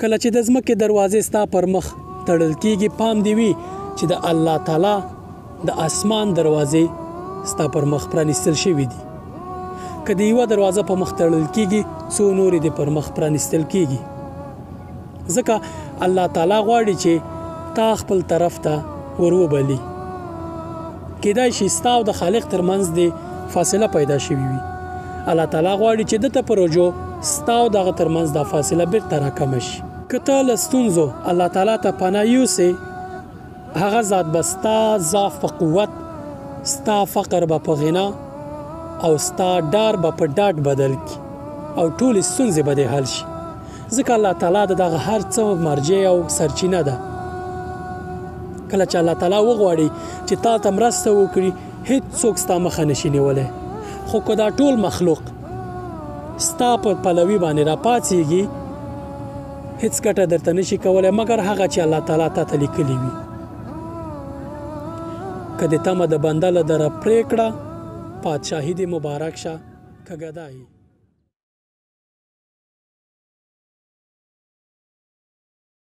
کله چې د ځمکې دروازې ستا پر مخ تړل کیږي پام دی وي چې د الله تعالی د اسمان دروازې ستا پر مخ پرانیستل شوي دي که د یوه دروازه په مخ تړل کیږي څو نورې د پر مخ پرانیستل کیږي ځکه الله تعالی غواړي چې تا خپل طرف ته وروبلي کیدای شي ستا او د خالق ترمنځ د فاصله پیدا شوي وي الله تعالی غواړي چې دته په رجوع ستا او دغه ترمنځ دا فاصله بیرته راکمه شي که ته له ستونزو الله تعالی ته پناه یوسې هغه ذات به ستا ضعف په قوت ستا فقر به په غنا او ستا ډار به په ډاډ بدل کی او ټولې ستونزې به دې حل شي ځکه الله تعالی د دغه هر څه مرجع او سرچینه ده کله چې الله تعالی وغواړي چې تا ته مرسته وکړي هیڅوک ستا مخه نشي نیولی خو که دا ټول مخلوق ستا په پلوي باندې راپاڅېږي هیڅ ګټه درته نشي کولی مګر هغه چې الله تعالی تا ته لیکلي وي که د تمه د بنده له دره پرېکړه پادشاهي دې مبارک شه که ګدایي